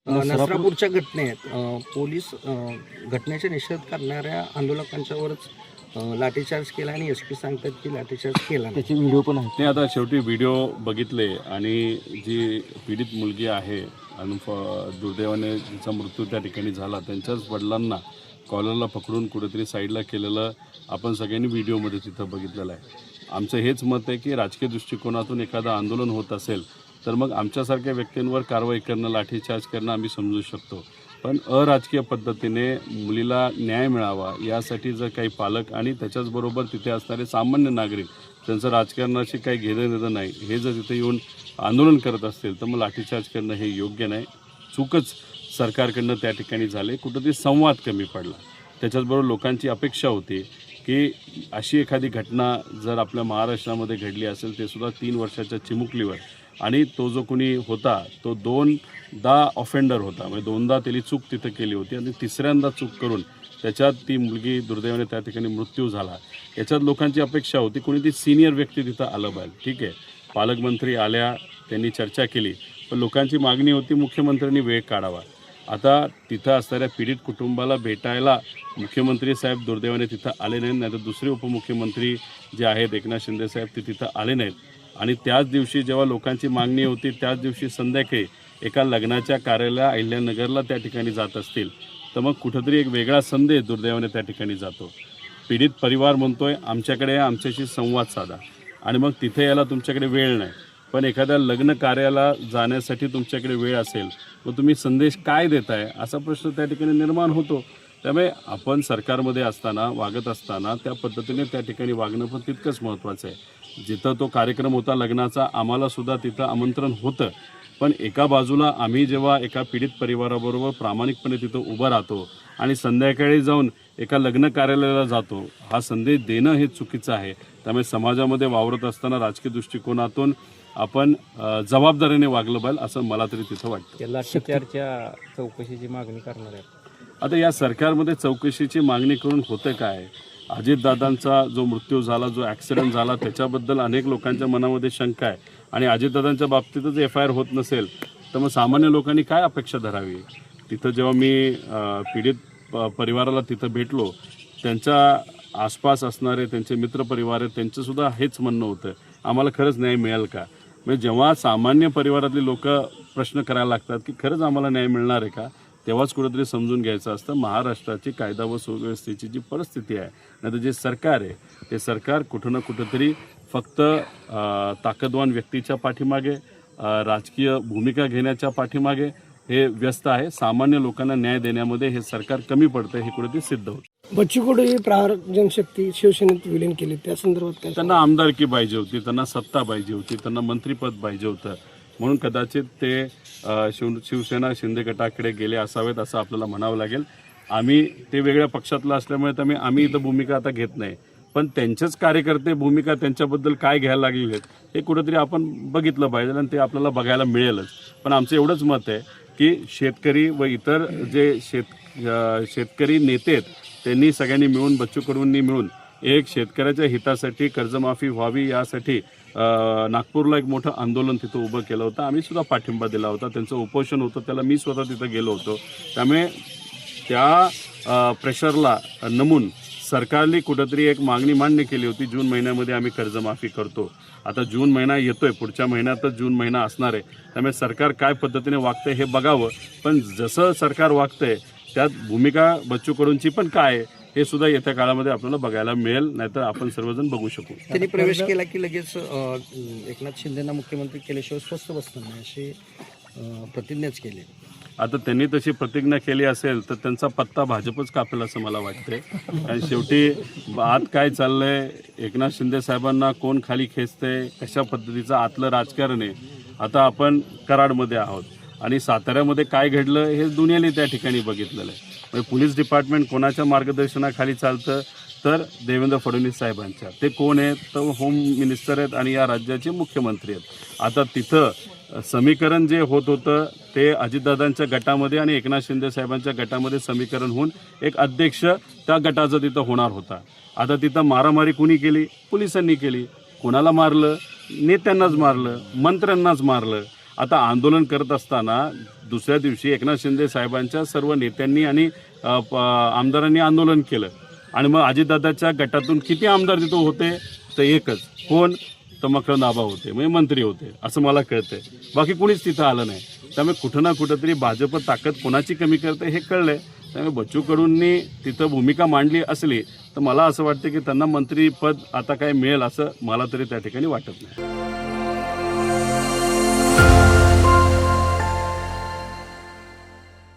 नसरापूरच्या घटनेत पोलीस घटनेचा निषेध करणाऱ्या आंदोलकांच्यावरच लाठीचार्ज केला आणि SP सांगतात की लाठीचार्ज केला नाही. त्याचे व्हिडिओ पण आहेत. नाही, आता शेवटी व्हिडिओ बघितले आणि जी पीडित मुलगी आहे आणि दुर्दैवाने तिचा मृत्यू त्या ठिकाणी झाला, त्यांच्याच वडिलांना कॉलरला पकडून कुठेतरी साईडला केलेलं आपण सगळ्यांनी व्हिडिओमध्ये तिथं बघितलेलं आहे. आमचं हेच मत आहे की राजकीय दृष्टिकोनातून एखादं आंदोलन होत असेल तर मग आमच्यासारख्या व्यक्तींवर कारवाई करणं, लाठीचार्ज करणं आम्ही समजू शकतो. पण अराजकीय पद्धतीने मुलीला न्याय मिळावा यासाठी जर काही पालक आणि त्याच्याचबरोबर तिथे असणारे सामान्य नागरिक त्यांचं राजकारणाशी काही घेणं देणं नाही, हे जर तिथे येऊन आंदोलन करत असतील तर मग लाठीचार्ज करणं हे योग्य नाही. चूकच सरकारकडनं त्या ठिकाणी झाले, कुठंतरी संवाद कमी पडला. त्याच्याचबरोबर लोकांची अपेक्षा होती की अशी एखादी घटना जर आपल्या महाराष्ट्रामध्ये घडली असेल, ते सुद्धा 3 वर्षाच्या चिमुकलीवर, आणि तो जो कोणी होता तो 2दा ऑफेंडर होता, म्हणजे 2दा त्यांनी चूक तिथं केली होती आणि तिसऱ्यांदा चूक करून त्याच्यात ती मुलगी दुर्दैवाने त्या ठिकाणी मृत्यू झाला. याच्यात लोकांची अपेक्षा होती कोणी ती सिनियर व्यक्ती तिथं आलं पाहिजे. ठीक आहे, पालकमंत्री आल्या, त्यांनी चर्चा केली, पण लोकांची मागणी होती मुख्यमंत्र्यांनी वेळ काढावा. आता तिथं असणाऱ्या पीडित कुटुंबाला भेटायला मुख्यमंत्री साहेब दुर्दैवाने तिथं आले नाहीत, नाहीतर दुसरे उपमुख्यमंत्री जे आहेत एकनाथ शिंदे साहेब ते तिथं आले नाहीत. आणि त्याच दिवशी जेव्हा लोकांची मागणी होती त्याच दिवशी संध्याकाळी एका लग्नाच्या कार्याला अहिल्यानगरला त्या ठिकाणी जात असतील तर मग कुठंतरी एक वेगळा संदेश दुर्दैवाने त्या ठिकाणी जातो. पीडित परिवार म्हणतोय आमच्याकडे आमच्याशी संवाद साधा, आणि मग तिथे यायला तुमच्याकडे वेळ नाही. पण एखाद्या लग्न कार्याला जाण्यासाठी तुमच्याकडे वेळ असेल, मग तुम्ही संदेश काय देताय असा प्रश्न त्या ठिकाणी निर्माण होतो. त्यामुळे आपण सरकारमध्ये असताना, वागत असताना त्या पद्धतीने त्या ठिकाणी वागणं पण तितकंच महत्त्वाचं आहे. जिथं तो कार्यक्रम होता लग्नाचा, आम्हालासुद्धा तिथं आमंत्रण होतं, पण एका बाजूला आम्ही जेव्हा एका पीडित परिवाराबरोबर प्रामाणिकपणे तिथं उभं राहतो आणि संध्याकाळी जाऊन एका लग्न कार्यालयाला जातो, हा संदेश देणं हे चुकीचं आहे. त्यामुळे समाजामध्ये वावरत असताना राजकीय दृष्टिकोनातून आपण जबाबदारीने वागलं पाहिजे असं मला तरी तिथं वाटतं. लाठीचार्जच्या चौकशीची मागणी करणार आहे. आता या सरकारमध्ये चौकशीची मागणी करून होतं काय? अजितदादांचा जो मृत्यू झाला, जो ॲक्सिडेंट झाला, त्याच्याबद्दल अनेक लोकांच्या मनामध्ये शंका आहे, आणि अजितदादांच्या बाबतीतच FIR होत नसेल तर मग सामान्य लोकांनी काय अपेक्षा धरावी? तिथं जेव्हा मी पीडित परिवाराला तिथं भेटलो, त्यांच्या आसपास असणारे त्यांचे मित्रपरिवार आहेत, त्यांचंसुद्धा हेच म्हणणं होतं, आम्हाला खरंच न्याय मिळेल का? म्हणजे जेव्हा सामान्य परिवारातली लोक प्रश्न करायला लागतात की खरंच आम्हाला न्याय मिळणार आहे का, तेव्हाच कुठेतरी समजून घ्यायचं असतं महाराष्ट्राची कायदा व सुव्यवस्थेची जी परिस्थिती आहे, नाही तर जे सरकार आहे ते सरकार कुठं ना कुठंतरी फक्त ताकदवान व्यक्तीच्या पाठीमागे, राजकीय भूमिका घेण्याच्या पाठीमागे हे व्यस्त आहे. सामान्य लोकांना न्याय देण्यामध्ये हे सरकार कमी पडतं, हे कुठेतरी सिद्ध होतं. बच्चू कडू ही प्रहार जनशक्ती शिवसेनेत विलीन केली, त्या संदर्भात काय? त्यांना आमदारकी पाहिजे होती, त्यांना सत्ता पाहिजे होती, त्यांना मंत्रिपद पाहिजे होतं, म्हणून कदाचित ते शिवसेना शिंदे गटाकडे गेले असावेत असं आपल्याला म्हणावं लागेल. आम्ही ते वेगळ्या पक्षातलं असल्यामुळे आम्ही इथं भूमिका आता घेत नाही, पण त्यांचेच कार्यकर्ते भूमिका त्यांच्याबद्दल काय घ्यायला लागले हे कुठंतरी आपण बघितलं पाहिजे, आणि ते आपल्याला बघायला मिळेलच. पण आमचं एवढंच मत आहे की शेतकरी व इतर जे शेतकरी नेते आहेत त्यांनी सगळ्यांनी मिळून, बच्चू कडूंनी मिळून एक शेतकऱ्याच्या हितासाठी कर्जमाफी व्हावी यासाठी नागपूरला एक मोठं आंदोलन तिथं उभं केलं होतं. आम्ही सुद्धा पाठिंबा दिला होता. त्यांचं उपोषण होतं, त्याला मी स्वतः तिथं गेलो होतो. त्यामुळे त्या प्रेशरला नमून सरकारने कुठंतरी एक मागणी मान्य केली होती, जून महिन्यामध्ये आम्ही कर्जमाफी करतो. आता जून महिना येतोय, पुढच्या महिन्यातच जून महिना असणार आहे. त्यामुळे सरकार काय पद्धतीने वागतंय हे बघावं, पण जसं सरकार वागतंय त्यात भूमिका बच्चू कडूंची पण काय आहे हे सुद्धा येत्या काळामध्ये आपल्याला बघायला मिळेल, नाहीतर आपण सर्वजण बघू शकू. त्यांनी प्रवेश केला की लगेच एकनाथ शिंदेना मुख्यमंत्री केल्याशिवाय स्वस्थ बसणार नाही अशी प्रतिज्ञाच केली. आता त्यांनी तशी प्रतिज्ञा केली असेल तर त्यांचा पत्ता भाजपच कापेल असं मला वाटतंय. आणि शेवटी आत काय चाललंय, एकनाथ शिंदे साहेबांना कोण खाली खेचतंय, कशा पद्धतीचं आतलं राजकारण आहे. आता आपण कराडमध्ये आहोत आणि साताऱ्यामध्ये काय घडलं हे दुनियेने त्या ठिकाणी बघितलेलं आहे. म्हणजे पोलीस डिपार्टमेंट कोणाच्या मार्गदर्शनाखाली चालतं तर देवेंद्र फडणवीस साहेबांच्या. ते कोण आहेत तर होम मिनिस्टर आहेत आणि या राज्याचे मुख्यमंत्री आहेत. आता तिथं समीकरण जे होत होतं ते अजितदादांच्या गटामध्ये आणि एकनाथ शिंदे साहेबांच्या गटामध्ये समीकरण होऊन एक अध्यक्ष त्या गटाचा तिथं होणार होता. आता तिथं मारामारी कुणी केली? पोलिसांनी केली. कोणाला मारलं? नेत्यांनाच मारलं, मंत्र्यांनाच मारलं. आता आंदोलन करत असताना दुसऱ्या दिवशी एकनाथ शिंदे साहेबांच्या सर्व नेत्यांनी आणि आमदारांनी आंदोलन केलं आणि मग अजितदादाच्या गटातून किती आमदार तिथं होते तर एकच, कोण? तर मकरंद आबा होते, म्हणजे मंत्री होते असं मला कळतंय. बाकी कोणीच तिथं आलं नाही. त्यामुळे कुठं ना कुठंतरी भाजप ताकद कोणाची कमी करते हे कळलंय. त्यामुळे बच्चू कडूंनी तिथं भूमिका मांडली असली तर मला असं वाटतं की त्यांना मंत्रीपद आता काय मिळेल असं मला तरी त्या ठिकाणी वाटत नाही.